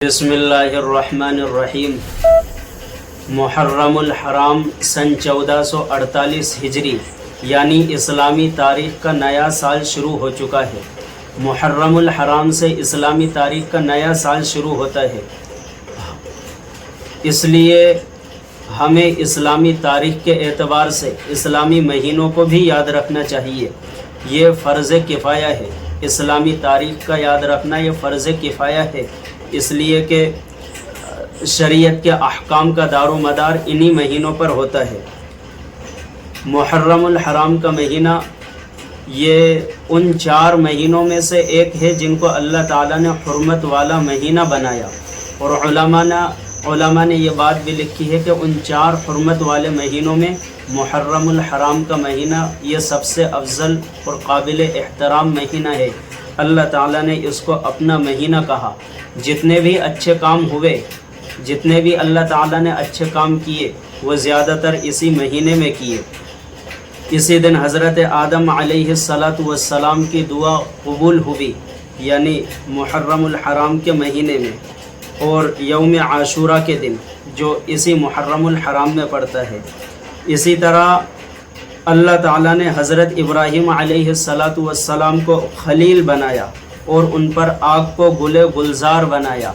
بسم اللہ الرحمن الرحیم۔ محرم الحرام سن 1448 ہجری یعنی اسلامی تاریخ کا نیا سال شروع ہو چکا ہے۔ محرم الحرام سے اسلامی تاریخ کا نیا سال شروع ہوتا ہے، اس لیے ہمیں اسلامی تاریخ کے اعتبار سے اسلامی مہینوں کو بھی یاد رکھنا چاہیے۔ یہ فرض کفایہ ہے، اسلامی تاریخ کا یاد رکھنا یہ فرض کفایہ ہے، اس لیے کہ شریعت کے احکام کا دار و مدار انہی مہینوں پر ہوتا ہے۔ محرم الحرام کا مہینہ یہ ان 4 مہینوں میں سے ایک ہے جن کو اللہ تعالیٰ نے حرمت والا مہینہ بنایا، اور علماء نے یہ بات بھی لکھی ہے کہ ان 4 حرمت والے مہینوں میں محرم الحرام کا مہینہ یہ سب سے افضل اور قابل احترام مہینہ ہے۔ اللہ تعالیٰ نے اس کو اپنا مہینہ کہا۔ جتنے بھی اچھے کام ہوئے، جتنے بھی اللہ تعالیٰ نے اچھے کام کیے، وہ زیادہ تر اسی مہینے میں کیے۔ اسی دن حضرت آدم علیہ السلام کی دعا قبول ہوئی، یعنی محرم الحرام کے مہینے میں، اور یوم عاشورہ کے دن جو اسی محرم الحرام میں پڑتا ہے۔ اسی طرح اللہ تعالیٰ نے حضرت ابراہیم علیہ السلام کو خلیل بنایا اور ان پر آگ کو گلے گلزار بنایا،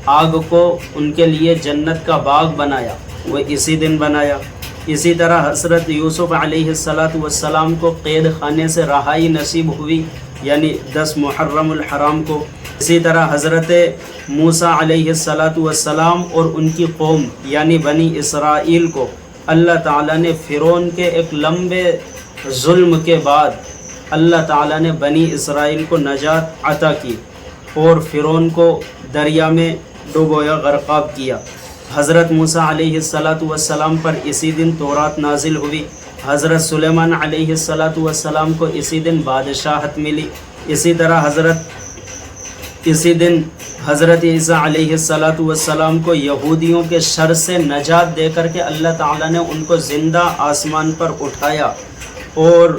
آگ کو ان کے لیے جنت کا باغ بنایا، وہ اسی دن بنایا۔ اسی طرح حضرت یوسف علیہ السلام کو قید خانے سے رہائی نصیب ہوئی، یعنی 10 محرم الحرام کو۔ اسی طرح حضرت موسیٰ علیہ السلام اور ان کی قوم یعنی بنی اسرائیل کو اللہ تعالیٰ نے فرعون کے ایک لمبے ظلم کے بعد اللہ تعالیٰ نے بنی اسرائیل کو نجات عطا کی اور فرعون کو دریا میں ڈبویا، غرقاب کیا۔ حضرت موسیٰ علیہ السلام پر اسی دن تورات نازل ہوئی۔ حضرت سلیمان علیہ السلام کو اسی دن بادشاہت ملی۔ اسی طرح اسی دن حضرت عیسیٰ علیہ السلام کو یہودیوں کے شر سے نجات دے کر کے اللہ تعالیٰ نے ان کو زندہ آسمان پر اٹھایا، اور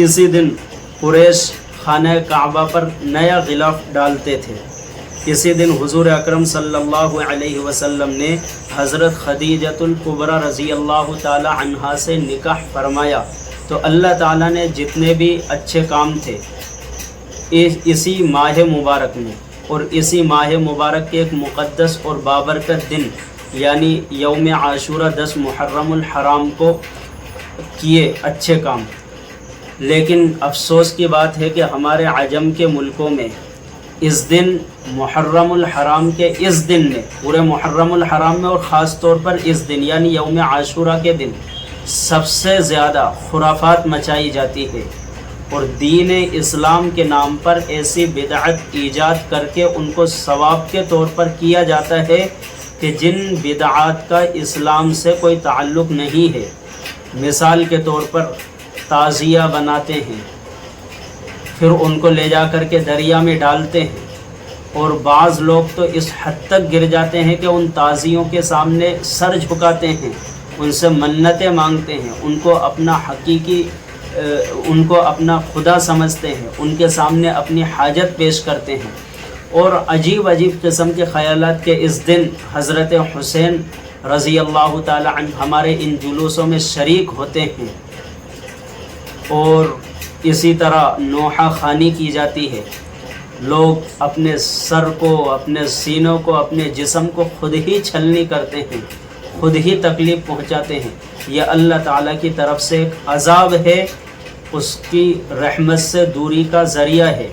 اسی دن قریش خانہ کعبہ پر نیا غلاف ڈالتے تھے۔ اسی دن حضور اکرم صلی اللہ علیہ وسلم نے حضرت خدیجۃ الکبریٰ رضی اللہ تعالی عنہا سے نکاح فرمایا۔ تو اللہ تعالیٰ نے جتنے بھی اچھے کام تھے اسی ماہ مبارک میں، اور اسی ماہ مبارک کے ایک مقدس اور بابرکت دن یعنی یوم عاشورہ 10 محرم الحرام کو کیے اچھے کام۔ لیکن افسوس کی بات ہے کہ ہمارے عجم کے ملکوں میں اس دن محرم الحرام کے اس دن میں، پورے محرم الحرام میں اور خاص طور پر اس دن یعنی یوم عاشورہ کے دن سب سے زیادہ خرافات مچائی جاتی ہے، اور دین اسلام کے نام پر ایسی بدعت ایجاد کر کے ان کو ثواب کے طور پر کیا جاتا ہے کہ جن بدعات کا اسلام سے کوئی تعلق نہیں ہے۔ مثال کے طور پر تعزیہ بناتے ہیں، پھر ان کو لے جا کر کے دریا میں ڈالتے ہیں، اور بعض لوگ تو اس حد تک گر جاتے ہیں کہ ان تعزیوں کے سامنے سر جھکاتے ہیں، ان سے منتیں مانگتے ہیں، ان کو اپنا خدا سمجھتے ہیں، ان کے سامنے اپنی حاجت پیش کرتے ہیں، اور عجیب قسم کے خیالات کے اس دن حضرت حسین رضی اللہ تعالی عنہ ہمارے ان جلوسوں میں شریک ہوتے ہیں، اور اسی طرح نوحہ خوانی کی جاتی ہے۔ لوگ اپنے سر کو، اپنے سینوں کو، اپنے جسم کو خود ہی چھلنی کرتے ہیں، خود ہی تکلیف پہنچاتے ہیں۔ یہ اللہ تعالیٰ کی طرف سے ایک عذاب ہے، اس کی رحمت سے دوری کا ذریعہ ہے۔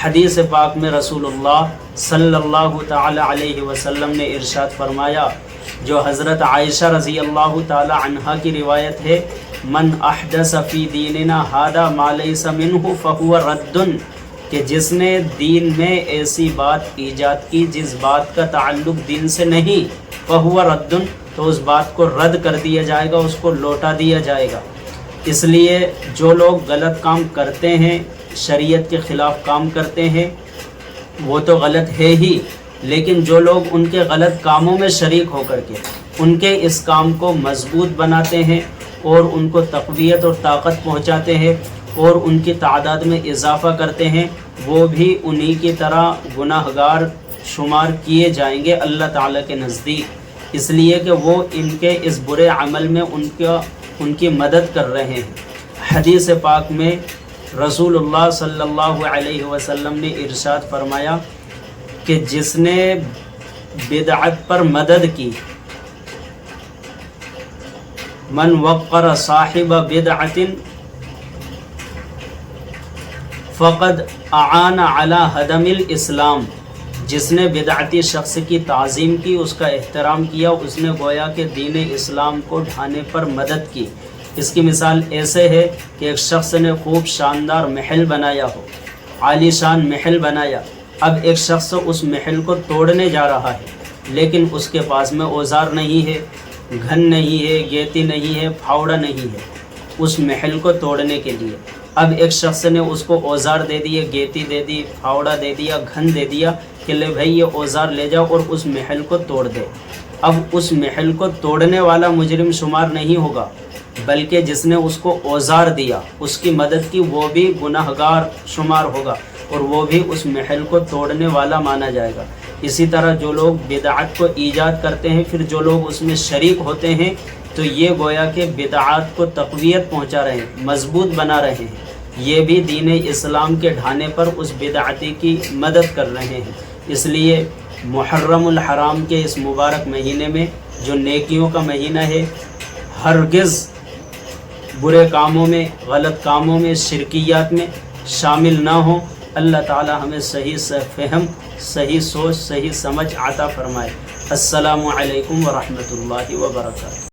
حدیث پاک میں رسول اللہ صلی اللہ تعالی علیہ وسلم نے ارشاد فرمایا، جو حضرت عائشہ رضی اللہ تعالی عنہا کی روایت ہے، من احدث فی دیننا ھذا ما لیس منہ فہو رد، کہ جس نے دین میں ایسی بات ایجاد کی جس بات کا تعلق دین سے نہیں، فہو رد، تو اس بات کو رد کر دیا جائے گا، اس کو لوٹا دیا جائے گا۔ اس لیے جو لوگ غلط کام کرتے ہیں، شریعت کے خلاف کام کرتے ہیں، وہ تو غلط ہے ہی، لیکن جو لوگ ان کے غلط کاموں میں شریک ہو کر کے ان کے اس کام کو مضبوط بناتے ہیں اور ان کو تقویت اور طاقت پہنچاتے ہیں اور ان کی تعداد میں اضافہ کرتے ہیں، وہ بھی انہی کی طرح گناہگار شمار کیے جائیں گے اللہ تعالیٰ کے نزدیک، اس لیے کہ وہ ان کے اس برے عمل میں ان کی مدد کر رہے ہیں۔ حدیث پاک میں رسول اللہ صلی اللہ علیہ وسلم نے ارشاد فرمایا کہ جس نے بدعت پر مدد کی، من وقر صاحب بدعت فقد اعان علی ہدم الاسلام، جس نے بدعتی شخص کی تعظیم کی، اس کا احترام کیا، اس نے گویا کہ دین اسلام کو ڈھانے پر مدد کی۔ اس کی مثال ایسے ہے کہ ایک شخص نے خوب شاندار محل بنایا ہو، عالی شان محل بنایا، اب ایک شخص اس محل کو توڑنے جا رہا ہے، لیکن اس کے پاس میں اوزار نہیں ہے، گھن نہیں ہے، گیتی نہیں ہے، پھاوڑا نہیں ہے اس محل کو توڑنے کے لیے۔ اب ایک شخص نے اس کو اوزار دے دیے، گیتی دے دی، پھاوڑا دے دیا، گھن دے دیا کہ لے بھائی یہ اوزار لے جاؤ اور اس محل کو توڑ دے۔ اب اس محل کو توڑنے والا مجرم شمار نہیں ہوگا، بلکہ جس نے اس کو اوزار دیا، اس کی مدد کی، وہ بھی گناہگار شمار ہوگا اور وہ بھی اس محل کو توڑنے والا مانا جائے گا۔ اسی طرح جو لوگ بدعت کو ایجاد کرتے ہیں، پھر جو لوگ اس میں شریک ہوتے ہیں، تو یہ گویا کہ بدعات کو تقویت پہنچا رہے ہیں، مضبوط بنا رہے ہیں، یہ بھی دین اسلام کے ڈھانے پر اس بدعتی کی مدد کر رہے ہیں۔ اس لیے محرم الحرام کے اس مبارک مہینے میں جو نیکیوں کا مہینہ ہے، ہرگز برے کاموں میں، غلط کاموں میں، شرکیات میں شامل نہ ہوں۔ اللہ تعالی ہمیں صحیح فہم، صحیح سوچ، صحیح سمجھ عطا فرمائے۔ السلام علیکم ورحمۃ اللہ وبرکاتہ۔